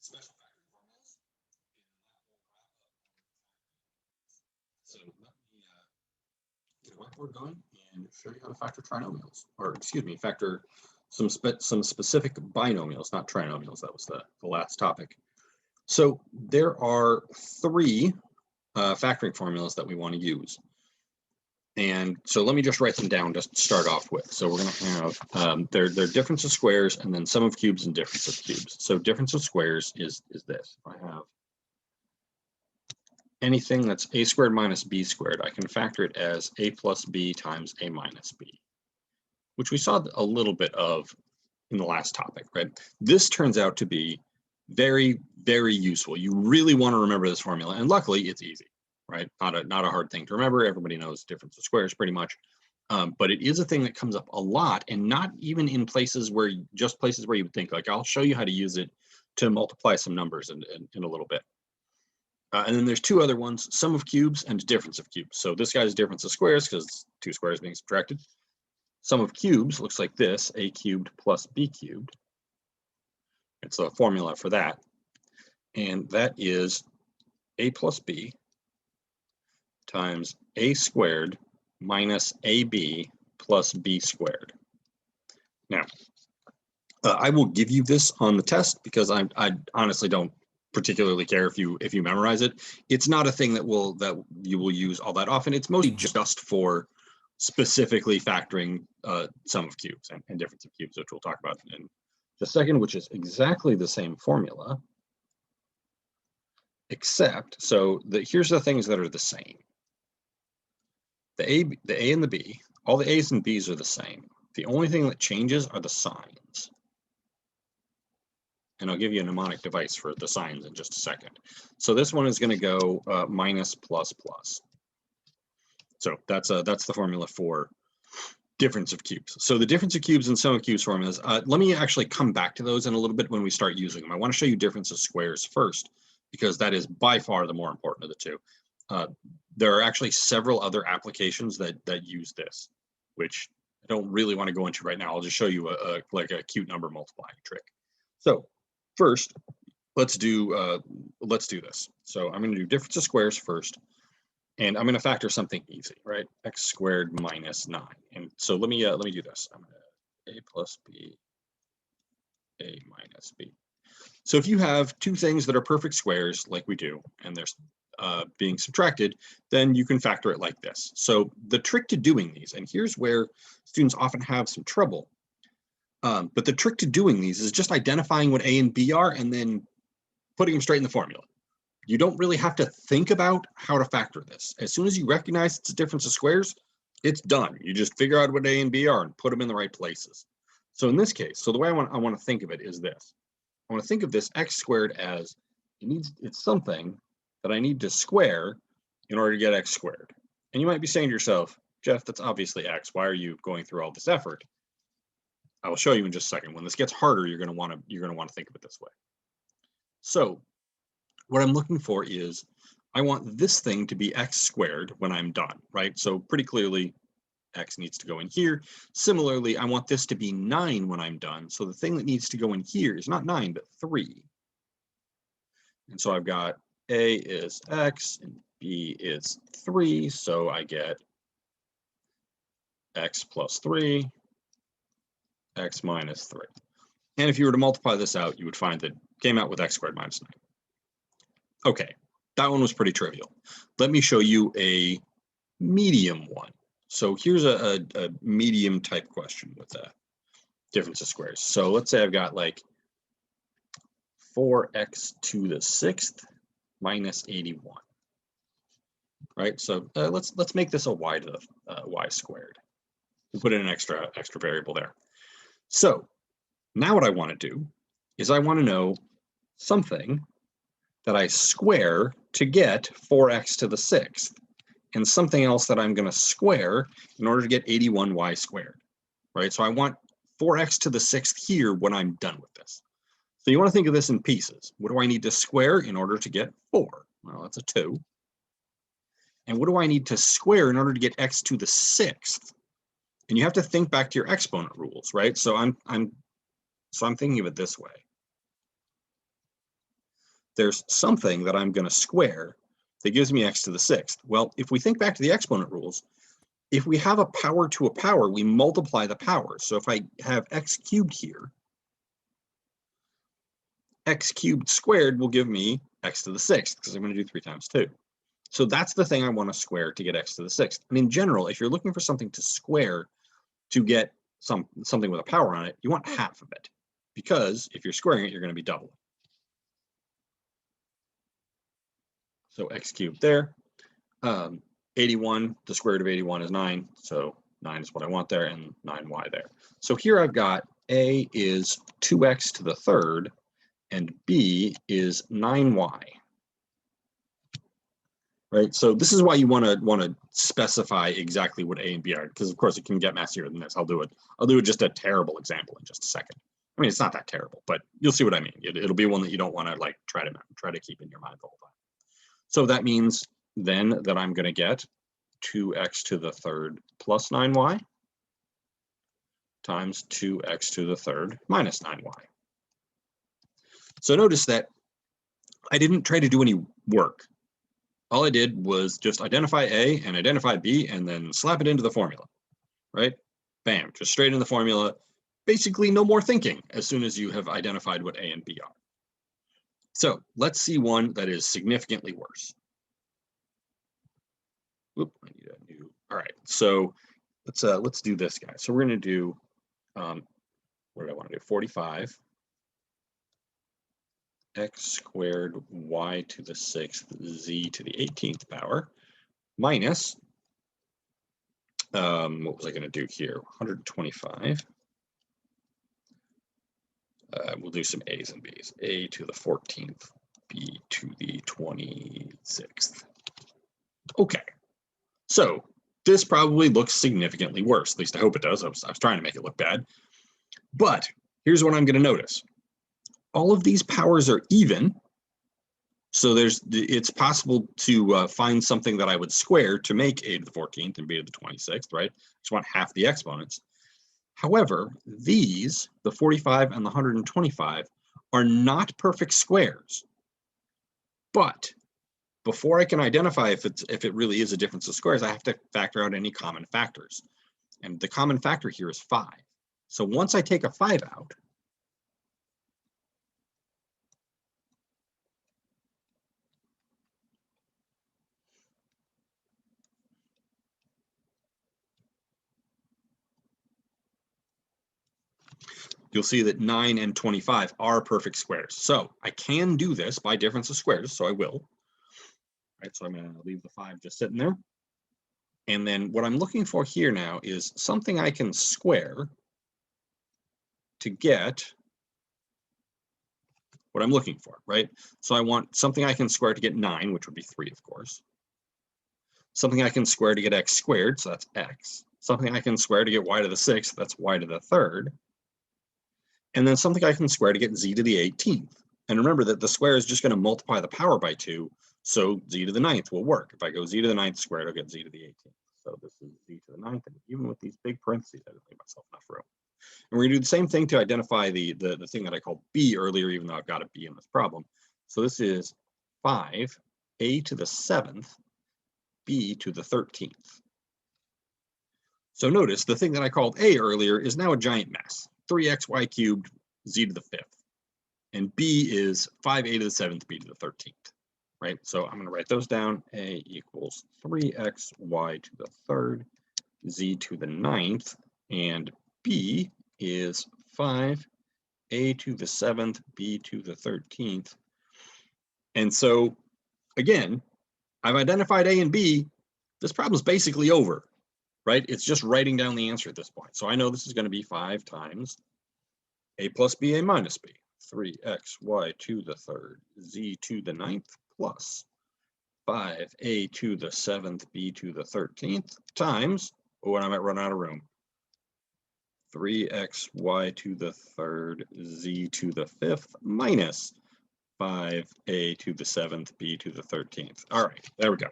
special factoring formulas. So let me get a whiteboard going and show you how to factor trinomials, or excuse me, factor some specific binomials, not trinomials. That was the last topic. So there are three factoring formulas that we want to use. And so let me just write them down just to start off with. So we're going to have their difference of squares and then sum of cubes and difference of cubes. So difference of squares is this. If I have anything that's a squared minus b squared, I can factor it as a plus b times a minus b, which we saw a little bit of in the last topic, right? This turns out to be very, very useful. You really want to remember this formula, and luckily it's easy, right? Not a hard thing to remember. Everybody knows difference of squares pretty much, but it is a thing that comes up a lot, and not even in places where you would think, like, I'll show you how to use it to multiply some numbers in a little bit. And then there's two other ones, sum of cubes and difference of cubes. So this guy's difference of squares because two squares being subtracted. Sum of cubes looks like this, a cubed plus b cubed. It's a formula for that. And that is a plus b times a squared minus ab plus b squared. Now, I will give you this on the test because I honestly don't particularly care if you memorize it. It's not a thing that you will use all that often. It's mostly just for specifically factoring sum of cubes and difference of cubes, which we'll talk about in just a second, which is exactly the same formula, except here's the things that are the same. The a and the b, all the a's and b's are the same. The only thing that changes are the signs. And I'll give you a mnemonic device for the signs in just a second. So this one is going to go minus plus plus. So that's the formula for difference of cubes. So the difference of cubes and sum of cubes formulas, let me actually come back to those in a little bit when we start using them. I want to show you difference of squares first, because that is by far the more important of the two. There are actually several other applications that use this, which I don't really want to go into right now. I'll just show you like a cute number multiplying trick. So first, let's do this. So I'm going to do difference of squares first, and I'm going to factor something easy, right? X squared minus 9. And so let me do this. I'm going to a plus b, a minus b. So if you have two things that are perfect squares, like we do, and they're being subtracted, then you can factor it like this. So the trick to doing these, and here's where students often have some trouble, but the trick to doing these is just identifying what a and b are and then putting them straight in the formula. You don't really have to think about how to factor this. As soon as you recognize it's a difference of squares, it's done. You just figure out what a and b are and put them in the right places. So in this case, so the way I want to think of it is this. I want to think of this x squared as it's something that I need to square in order to get x squared. And you might be saying to yourself, Jeff, that's obviously x. Why are you going through all this effort? I will show you in just a second. When this gets harder, you're going to want to think of it this way. So what I'm looking for is I want this thing to be x squared when I'm done, right? So pretty clearly x needs to go in here. Similarly, I want this to be 9 when I'm done. So the thing that needs to go in here is not 9, but 3. And so I've got a is x and b is 3. So I get x plus 3, x minus 3. And if you were to multiply this out, you would find that it came out with x squared minus 9. Okay, that one was pretty trivial. Let me show you a medium one. So here's a medium type question with a difference of squares. So let's say I've got like 4x to the 6th minus 81. Right, so let's make this a y to the y squared. We'll put in an extra variable there. So now what I want to do is I want to know something that I square to get 4x to the 6th, and something else that I'm going to square in order to get 81y squared, right? So I want 4x to the 6th here when I'm done with this. So you want to think of this in pieces. What do I need to square in order to get 4? Well, that's a 2. And what do I need to square in order to get x to the 6th? And you have to think back to your exponent rules, right? So I'm thinking of it this way. there's something that I'm going to square that gives me x to the sixth. Well, if we think back to the exponent rules, if we have a power to a power, we multiply the powers. So if I have x cubed here, x cubed squared will give me x to the sixth, because I'm going to do 3 times 2. So that's the thing I want to square to get x to the sixth. And in general, if you're looking for something to square to get something with a power on it, you want half of it, because if you're squaring it, you're going to be doubling. So x cubed there. 81, the square root of 81 is 9, so 9 is what I want there, and 9y there. So here I've got a is 2x to the third, and b is 9y. Right, so this is why you want to specify exactly what a and b are, because of course it can get messier than this. I'll do just a terrible example in just a second. I mean, it's not that terrible, but you'll see what I mean. It'll be one that you don't want to like try to keep in your mind the whole time. So that means then that I'm going to get 2x to the third plus 9y times 2x to the third minus 9y. So notice that I didn't try to do any work. All I did was just identify a and identify b and then slap it into the formula, right? Bam, just straight in the formula. Basically no more thinking as soon as you have identified what a and b are. So let's see one that is significantly worse. Whoop, I need a new. All right, so let's do this guy. So we're going to do what did I want to do? 45 x squared y to the sixth z to the 18th power minus what was I going to do here? 125. We'll do some a's and b's. A to the 14th, b to the 26th. Okay. So this probably looks significantly worse. At least I hope it does. I was trying to make it look bad. But here's what I'm going to notice. All of these powers are even. So it's possible to find something that I would square to make a to the 14th and b to the 26th, right? I just want half the exponents. However, these, the 45 and the 125, are not perfect squares. But before I can identify if it really is a difference of squares, I have to factor out any common factors. And the common factor here is 5. So once I take a 5 out, you'll see that 9 and 25 are perfect squares. So I can do this by difference of squares, so I will. Right, so I'm going to leave the 5 just sitting there. And then what I'm looking for here now is something I can square to get what I'm looking for, right? So I want something I can square to get 9, which would be 3, of course. Something I can square to get x squared, so that's x. Something I can square to get y to the 6th, that's y to the 3rd. And then something I can square to get z to the 18th. And remember that the square is just going to multiply the power by 2, so z to the 9th will work. If I go z to the 9th squared, I'll get z to the 18th. So this is z to the 9th, and even with these big parentheses, I didn't leave myself enough room. And we're going to do the same thing to identify the thing that I called b earlier, even though I've got a b in this problem. So this is 5 a to the 7th, b to the 13th. So notice the thing that I called a earlier is now a giant mess. 3xy cubed, z to the 5th. And b is 5a to the 7th, b to the 13th. Right, so I'm going to write those down. A equals 3xy to the 3rd, z to the 9th, and b is 5a to the 7th, b to the 13th. And so, again, I've identified a and b. This problem's basically over, right? It's just writing down the answer at this point. So I know this is going to be 5 times a plus b, a minus b. 3xy to the 3rd, z to the 9th, plus 5a to the 7th, b to the 13th, times, oh, and I might run out of room, 3xy to the 3rd, z to the 5th, minus 5a to the 7th, b to the 13th. All right, there we go.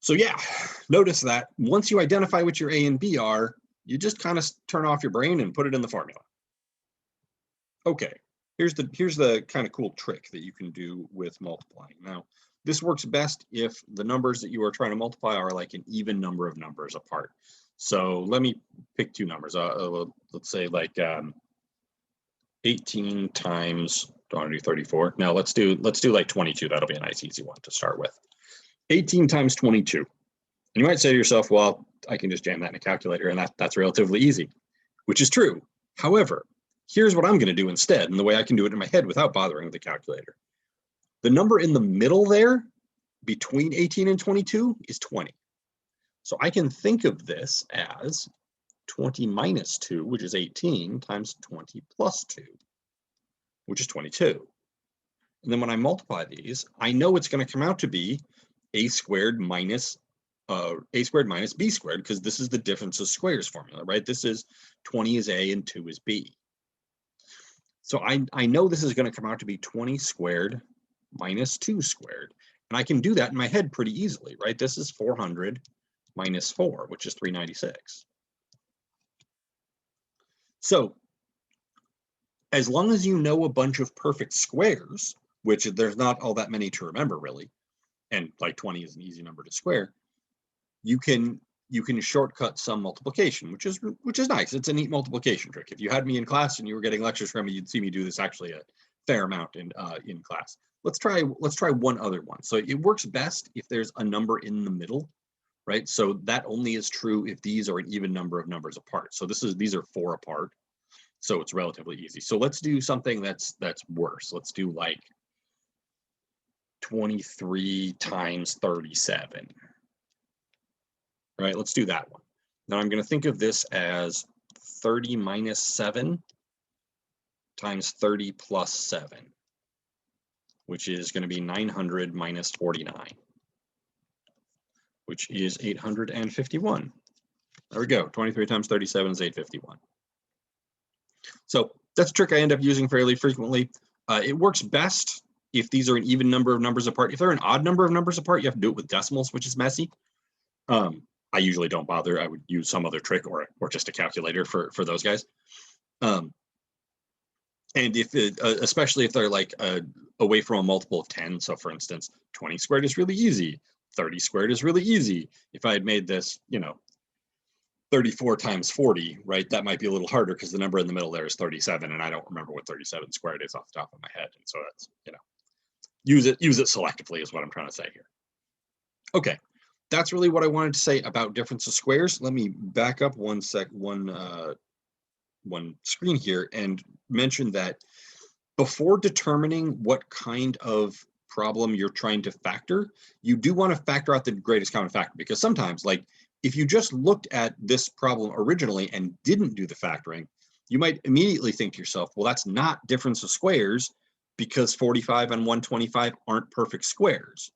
So yeah, notice that once you identify what your a and b are, you just kind of turn off your brain and put it in the formula. Okay, Here's the kind of cool trick that you can do with multiplying. Now, this works best if the numbers that you are trying to multiply are like an even number of numbers apart. So let me pick two numbers. Let's say like 18 times, don't want to do 34. Now let's do like 22. That'll be a nice easy one to start with. 18 times 22. And you might say to yourself, well, I can just jam that in a calculator and that's relatively easy, which is true. However, here's what I'm going to do instead, and the way I can do it in my head without bothering with the calculator. The number in the middle there, between 18 and 22, is 20. So I can think of this as 20 minus 2, which is 18, times 20 plus 2, which is 22. And then when I multiply these, I know it's going to come out to be a squared minus b squared, because this is the difference of squares formula, right? This is 20 is a and 2 is b. So I know this is going to come out to be 20 squared minus 2 squared. And I can do that in my head pretty easily, right? This is 400 minus 4, which is 396. So as long as you know a bunch of perfect squares, which there's not all that many to remember really, and like 20 is an easy number to square, you can shortcut some multiplication, which is nice. It's a neat multiplication trick. If you had me in class and you were getting lectures from me, you'd see me do this actually a fair amount in class. Let's try one other one. So it works best if there's a number in the middle, right? So that only is true if these are an even number of numbers apart. So these are 4 apart. So it's relatively easy. So let's do something that's worse. Let's do like 23 times 37. Right, let's do that one. Now I'm going to think of this as 30 minus 7 times 30 plus 7, which is going to be 900 minus 49, which is 851. There we go. 23 times 37 is 851. So that's a trick I end up using fairly frequently. It works best if these are an even number of numbers apart. If they're an odd number of numbers apart, you have to do it with decimals, which is messy. I usually don't bother. I would use some other trick or just a calculator for those guys. And if especially if they're like away from a multiple of 10. So for instance, 20 squared is really easy. 30 squared is really easy. If I had made this, 34 times 40, right? That might be a little harder because the number in the middle there is 37, and I don't remember what 37 squared is off the top of my head. And so that's, use it selectively is what I'm trying to say here. Okay. That's really what I wanted to say about difference of squares. Let me back up one screen here and mention that before determining what kind of problem you're trying to factor, you do want to factor out the greatest common factor, because sometimes, like if you just looked at this problem originally and didn't do the factoring, you might immediately think to yourself, well, that's not difference of squares because 45 and 125 aren't perfect squares.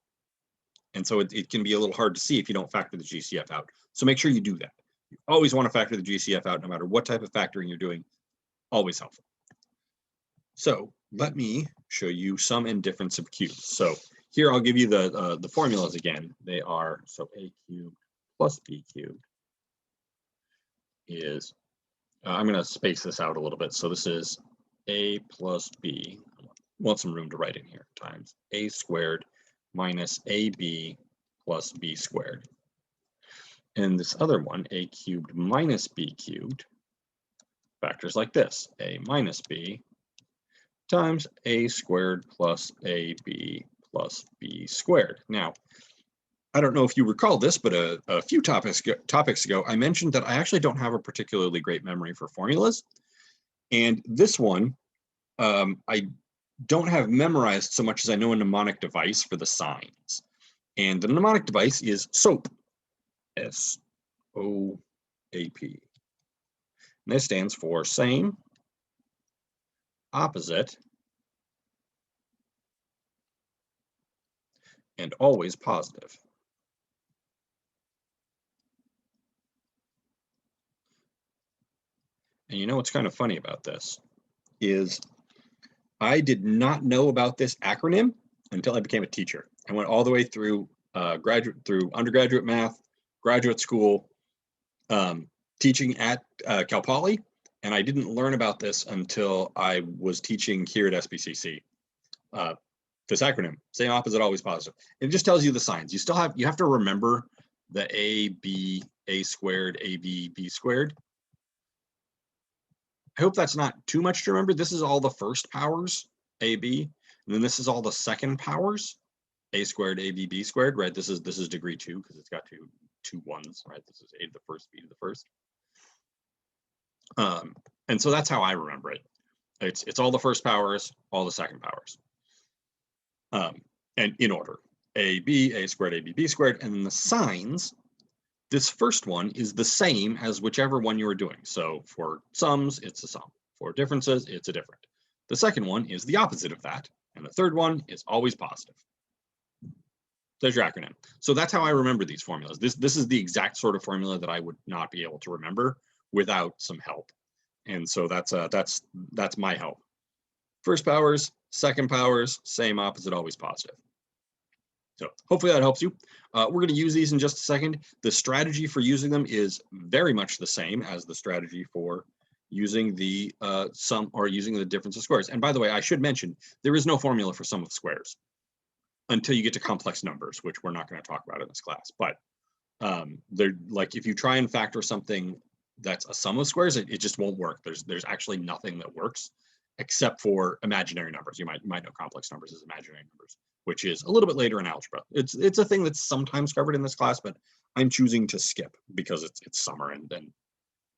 And so it can be a little hard to see if you don't factor the GCF out. So make sure you do that. You always want to factor the GCF out no matter what type of factoring you're doing. Always helpful. So let me show you sum and difference of cubes. So here I'll give you the formulas again. They are, so a cubed plus b cubed is, I'm going to space this out a little bit. So this is a plus b, I want some room to write in here, times a squared minus ab plus b squared. And this other one, a cubed minus b cubed, factors like this, a minus b times a squared plus ab plus b squared. Now, I don't know if you recall this, but a few topics ago, I mentioned that I actually don't have a particularly great memory for formulas. And this one, I don't have memorized so much as I know a mnemonic device for the signs. And the mnemonic device is SOAP, S-O-A-P. And this stands for same, opposite, and always positive. And you know what's kind of funny about this is I did not know about this acronym until I became a teacher. I went all the way through undergraduate math, graduate school, teaching at Cal Poly, And I didn't learn about this until I was teaching here at SBCC. This acronym, same opposite, always positive. It just tells you the signs. You have to remember the A, B, A squared, AB, B squared. I hope that's not too much to remember. This is all the first powers, AB, and then this is all the second powers, A squared, AB, B squared, right? This is degree 2 because it's got two ones, right? This is A to the first, B to the first. And so that's how I remember it. It's all the first powers, all the second powers. And in order, AB, A squared, AB, B squared, and then the signs, this first one is the same as whichever one you were doing. So for sums, it's a sum. For differences, it's a different. The second one is the opposite of that. And the third one is always positive. There's your acronym. So that's how I remember these formulas. This is the exact sort of formula that I would not be able to remember without some help. And so that's my help. First powers, second powers, same, opposite, always positive. So hopefully that helps you. We're going to use these in just a second. The strategy for using them is very much the same as the strategy for using the sum or using the difference of squares. And by the way, I should mention, there is no formula for sum of squares until you get to complex numbers, which we're not going to talk about in this class. But they're like, if you try and factor something that's a sum of squares, it just won't work. There's actually nothing that works except for imaginary numbers. You might know complex numbers as imaginary numbers, which is a little bit later in algebra. It's a thing that's sometimes covered in this class, but I'm choosing to skip because it's summer and then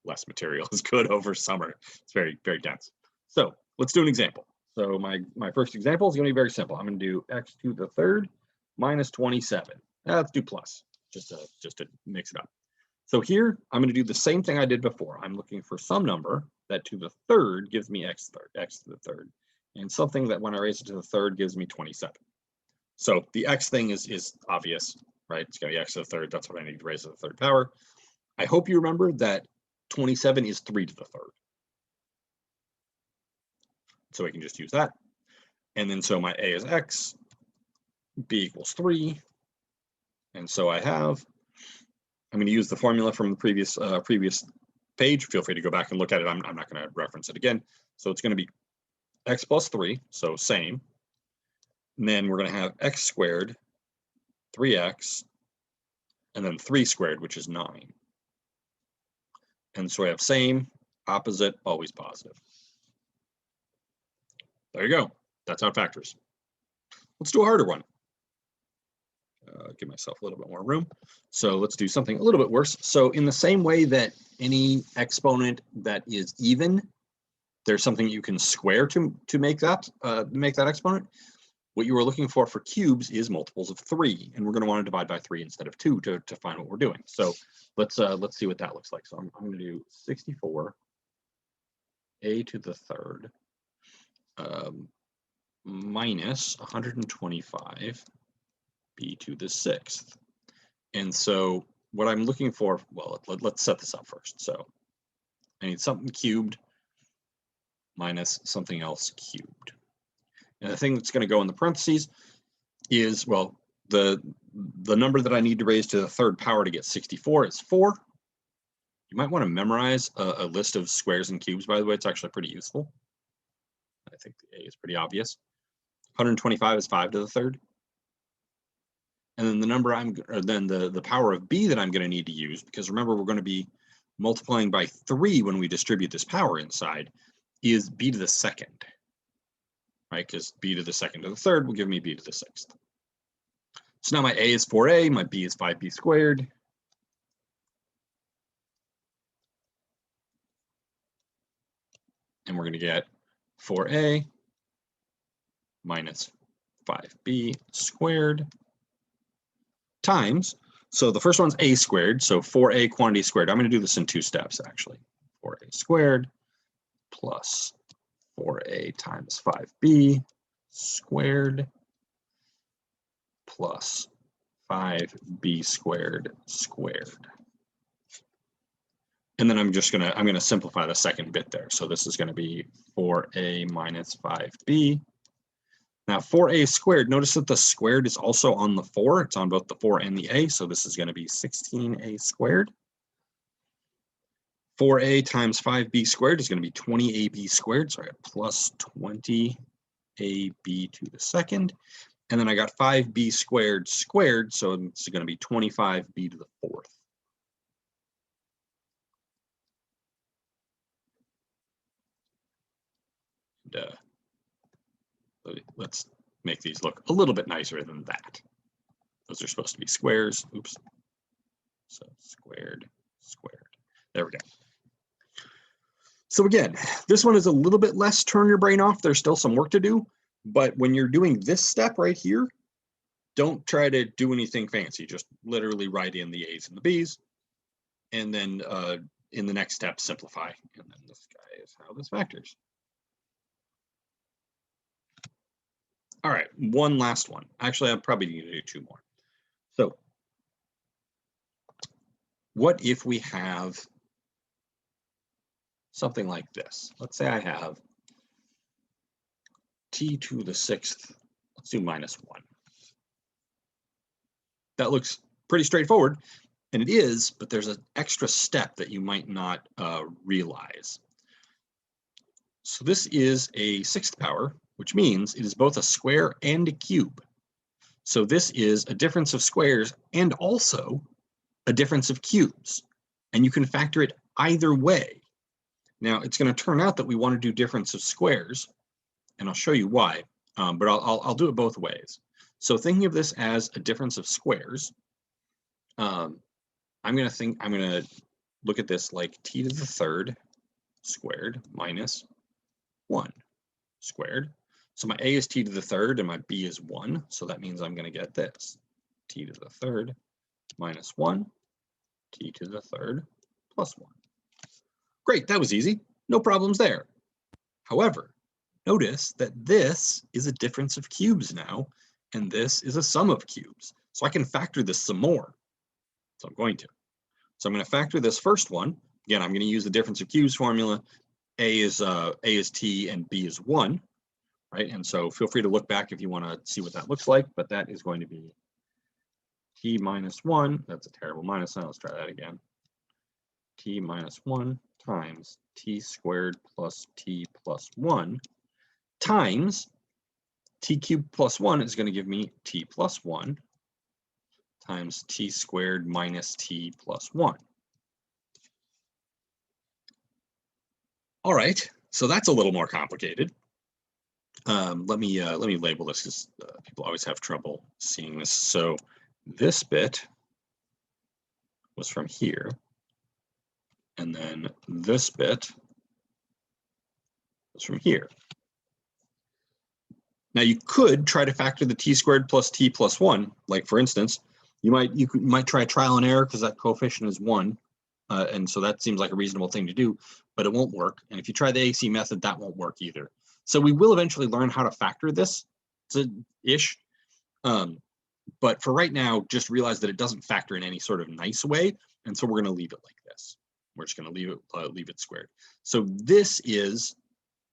less material is good over summer. It's very, very dense. So let's do an example. So my first example is going to be very simple. I'm going to do x to the third minus 27. Let's do plus, just to mix it up. So here, I'm going to do the same thing I did before. I'm looking for some number that to the third gives me x to the third, and something that when I raise it to the third gives me 27. So the x thing is obvious, right? It's going to be x to the third. That's what I need to raise to the third power. I hope you remember that 27 is 3 to the third. So we can just use that. And then so my a is x, b equals 3. And so I'm going to use the formula from the previous page. Feel free to go back and look at it. I'm not going to reference it again. So it's going to be x plus 3, so same. And then we're going to have x squared, 3x, and then 3 squared, which is 9. And so I have same, opposite, always positive. There you go. That's how it factors. Let's do a harder one. Give myself a little bit more room. So let's do something a little bit worse. So in the same way that any exponent that is even, there's something you can square to make that exponent. What you were looking for cubes is multiples of 3, and we're going to want to divide by 3 instead of 2 to find what we're doing. So let's see what that looks like. So I'm going to do 64 a to the third minus 125 b to the sixth. And so what I'm looking for, well, let's set this up first. So I need something cubed minus something else cubed. And the thing that's going to go in the parentheses is, well, the number that I need to raise to the third power to get 64 is 4. You might want to memorize a list of squares and cubes, by the way. It's actually pretty useful. I think the A is pretty obvious. 125 is 5 to the third. And then the number the power of b that I'm going to need to use, because remember we're going to be multiplying by 3 when we distribute this power inside, is b to the second, right? Because b to the second to the third will give me b to the sixth. So now my a is 4a, my b is 5b squared. And we're going to get 4a minus 5b squared times, so the first one's a squared, so 4a quantity squared. I'm going to do this in 2 steps, actually. 4a squared plus 4a times 5b squared plus 5b squared squared. And then I'm going to simplify the second bit there. So this is going to be 4a minus 5b. Now 4a squared, notice that the squared is also on the 4. It's on both the 4 and the a, so this is going to be 16a squared. 4a times 5b squared is going to be 20ab squared. So I got plus 20ab to the second. And then I got 5b squared squared, so it's going to be 25b to the fourth. And, let's make these look a little bit nicer than that. Those are supposed to be squares. Oops. So squared, squared. There we go. So again, this one is a little bit less turn your brain off. There's still some work to do. But when you're doing this step right here, don't try to do anything fancy. Just literally write in the A's and the B's. And then in the next step, simplify. And then this guy is how this factors. All right, one last one. Actually, I probably need to do two more. So what if we have something like this? Let's say I have t to the sixth, let's do minus 1. That looks pretty straightforward, and it is, but there's an extra step that you might not realize. So this is a sixth power, which means it is both a square and a cube. So this is a difference of squares and also a difference of cubes, and you can factor it either way. Now it's going to turn out that we want to do difference of squares, and I'll show you why, but I'll do it both ways. So thinking of this as a difference of squares, I'm going to look at this like t to the third squared minus 1 squared. So my a is t to the third and my b is 1, so that means I'm going to get this t to the third minus 1, t to the third plus 1. Great, that was easy. No problems there. However, notice that this is a difference of cubes now, and this is a sum of cubes. So I can factor this some more. So I'm going to. So I'm going to factor this first one. Again, I'm going to use the difference of cubes formula. A is t and b is 1, right? And so feel free to look back if you want to see what that looks like, but that is going to be t minus 1. That's a terrible minus sign. Let's try that again. T minus 1 times t squared plus t plus 1 times t cubed plus 1 is going to give me t plus 1 times t squared minus t plus 1. All right, so that's a little more complicated. Let me label this because people always have trouble seeing this. So this bit was from here, and then this bit was from here. Now you could try to factor the t squared plus t plus 1. Like for instance, you might try trial and error because that coefficient is 1, and so that seems like a reasonable thing to do, but it won't work. And if you try the AC method, that won't work either. So we will eventually learn how to factor this, ish. But for right now, just realize that it doesn't factor in any sort of nice way, and so we're going to leave it like this. We're just going to leave it squared. So this is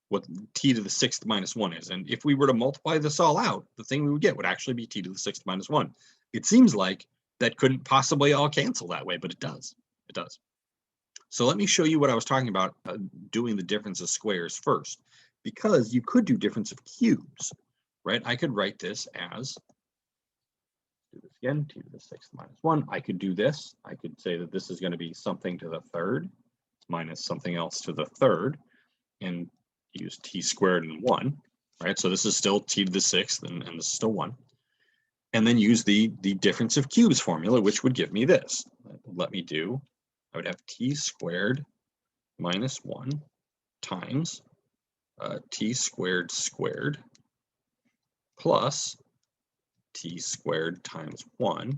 what t to the sixth minus 1 is. And if we were to multiply this all out, the thing we would get would actually be t to the sixth minus 1. It seems like that couldn't possibly all cancel that way, but it does. It does. So let me show you what I was talking about, doing the difference of squares first, because you could do difference of cubes, right? I could write this as, do this again, t to the sixth minus 1. I could do this. I could say that this is going to be something to the third minus something else to the third, and use t squared and 1, right? So this is still t to the sixth, and this is still 1. And then use the difference of cubes formula, which would give me this. I would have t squared minus 1 times t squared squared plus t squared times 1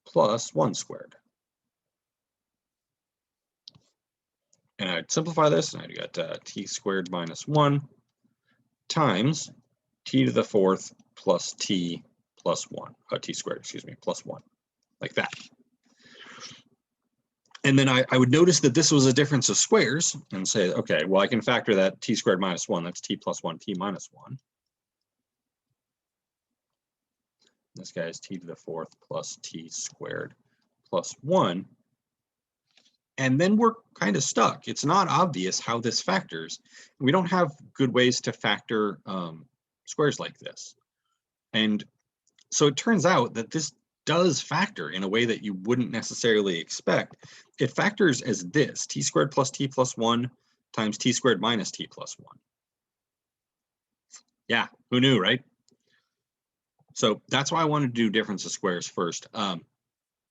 plus 1 squared. And I'd simplify this, and I'd got t squared minus 1 times t to the fourth plus t plus 1, t squared, excuse me, plus 1, like that. And then I would notice that this was a difference of squares and say, okay, well, I can factor that t squared minus 1, that's t plus 1, t minus 1. This guy is t to the fourth plus t squared plus 1. And then we're kind of stuck. It's not obvious how this factors. We don't have good ways to factor squares like this. And so it turns out that this does factor in a way that you wouldn't necessarily expect. It factors as this, t squared plus t plus 1 times t squared minus t plus 1. Yeah, who knew, right? So that's why I wanted to do difference of squares first.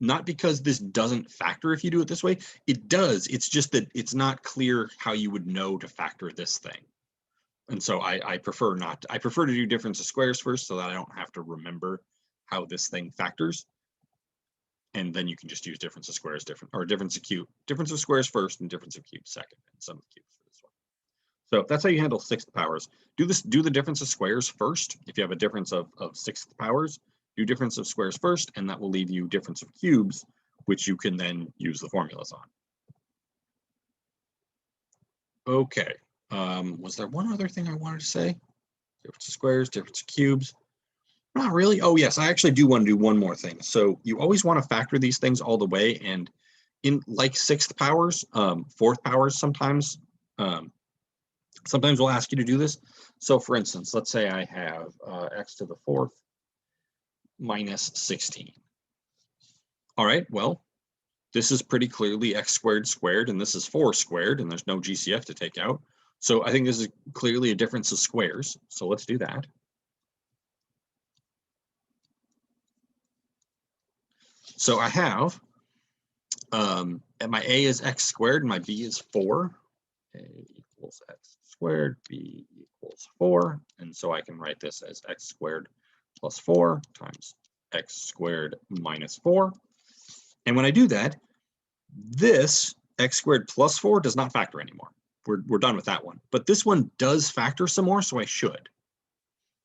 Not because this doesn't factor if you do it this way. It does. It's just that it's not clear how you would know to factor this thing. And so I prefer not. I prefer to do difference of squares first so that I don't have to remember how this thing factors. And then you can just use difference of squares difference of squares first and difference of cubes second, and sum of cubes for this one. So that's how you handle sixth powers. Do the difference of squares first. If you have a difference of sixth powers, do difference of squares first, and that will leave you difference of cubes, which you can then use the formulas on. Okay, was there one other thing I wanted to say? Difference of squares, difference of cubes. Not really. Oh yes, I actually do want to do one more thing. So you always want to factor these things all the way, and in like sixth powers, fourth powers sometimes we'll ask you to do this. So for instance, let's say I have x to the fourth minus 16. All right, well, this is pretty clearly x squared squared, and this is 4 squared, and there's no GCF to take out. So I think this is clearly a difference of squares. So let's do that. So I have, and my a is x squared, and my b is 4. A equals x squared, b equals 4. And so I can write this as x squared plus 4 times x squared minus 4. And when I do that, this x squared plus 4 does not factor anymore. We're done with that one. But this one does factor some more, so I should.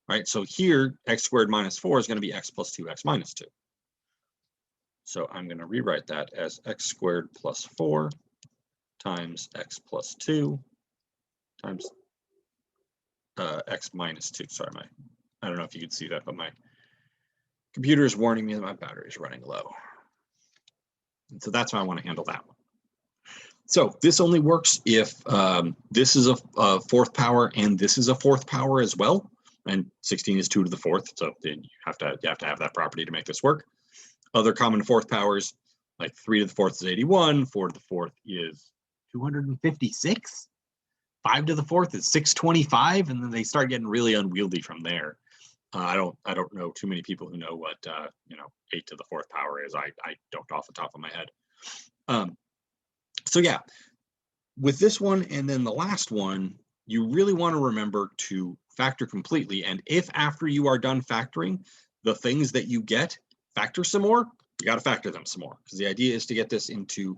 Right? So here, x squared minus 4 is going to be x plus 2x minus 2. So I'm going to rewrite that as x squared plus 4 times x plus 2 times x minus 2. Sorry, I don't know if you can see that, but my computer is warning me that my battery is running low. And so that's how I want to handle that one. So this only works if this is a fourth power and this is a fourth power as well. And 16 is 2 to the fourth, so you have to have that property to make this work. Other common fourth powers, like 3 to the fourth is 81, 4 to the fourth is 256, 5 to the fourth is 625, and then they start getting really unwieldy from there. I don't know too many people who know what 8 to the fourth power is. I don't off the top of my head. So yeah, with this one and then the last one, you really want to remember to factor completely. And if after you are done factoring, the things that you get factor some more, you got to factor them some more, because the idea is to get this into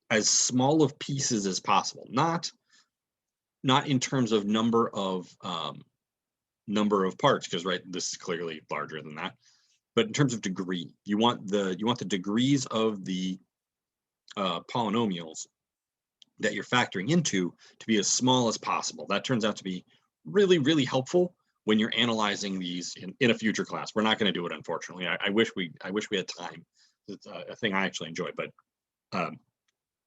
as small of pieces as possible, not in terms of number of parts, because right, this is clearly larger than that, but in terms of degree. You want the degrees of the polynomials that you're factoring into to be as small as possible. That turns out to be really, really helpful when you're analyzing these in a future class. We're not going to do it, unfortunately. I wish we had time. It's a thing I actually enjoy, but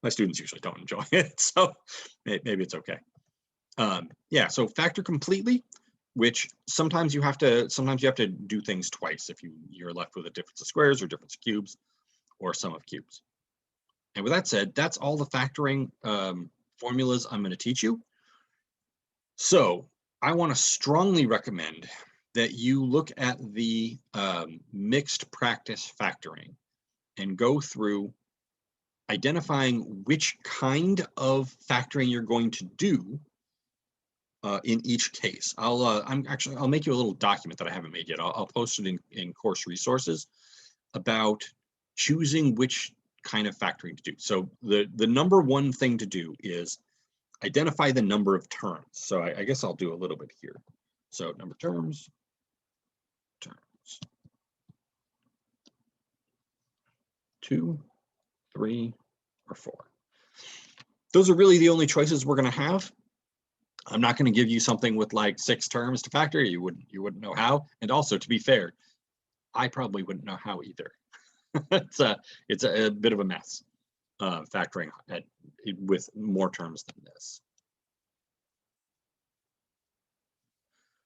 my students usually don't enjoy it, so maybe it's okay. Yeah, so factor completely, which sometimes you have to do things twice if you're left with a difference of squares or difference of cubes or sum of cubes. And with that said, that's all the factoring formulas I'm going to teach you. So I want to strongly recommend that you look at the mixed practice factoring and go through identifying which kind of factoring you're going to do in each case. I'll make you a little document that I haven't made yet. I'll post it in course resources about choosing which kind of factoring to do. So the number one thing to do is identify the number of terms. So I guess I'll do a little bit here. So number terms, 2, 3, or 4. Those are really the only choices we're going to have. I'm not going to give you something with like 6 terms to factor. You wouldn't know how. And also, to be fair, I probably wouldn't know how either. It's a bit of a mess. factoring with more terms than this.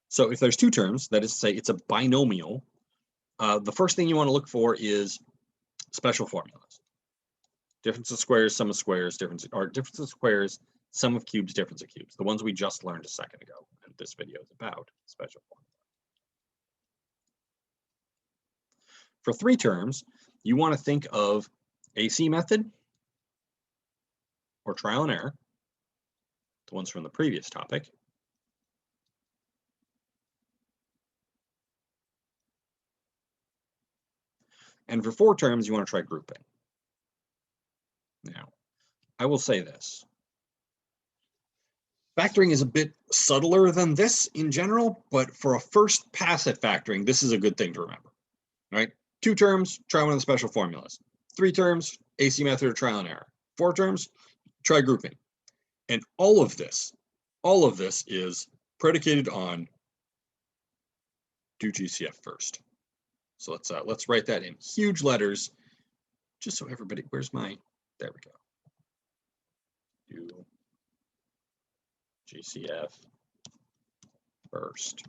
So if there's two terms, that is to say it's a binomial, the first thing you want to look for is special formulas. Difference of squares, sum of squares, difference of squares, sum of cubes, difference of cubes. The ones we just learned a second ago, and this video is about special formulas. For three terms, you want to think of AC method or trial and error, the ones from the previous topic. And for four terms, you want to try grouping. Now, I will say this. Factoring is a bit subtler than this in general, but for a first pass at factoring, this is a good thing to remember, right? Two terms, try one of the special formulas. Three terms, AC method or trial and error. Four terms, try grouping. And all of this is predicated on do GCF first. So let's write that in huge letters, just so everybody, where's my, there we go. Do GCF first.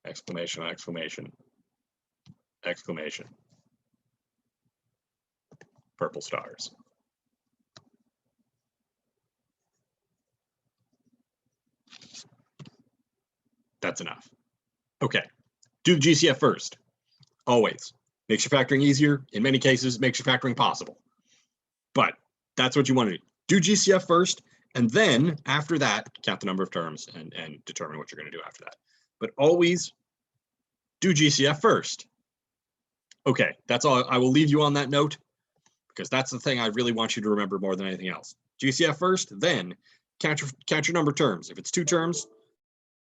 Exclamation, exclamation, exclamation. Purple stars. That's enough. Okay, do the GCF first. Always. Makes your factoring easier. In many cases, makes your factoring possible. But that's what you want to do. Do GCF first, and then after that, count the number of terms and determine what you're going to do after that. But always do GCF first. Okay, that's all. I will leave you on that note, because that's the thing I really want you to remember more than anything else. GCF first, then count your number of terms. If it's two terms,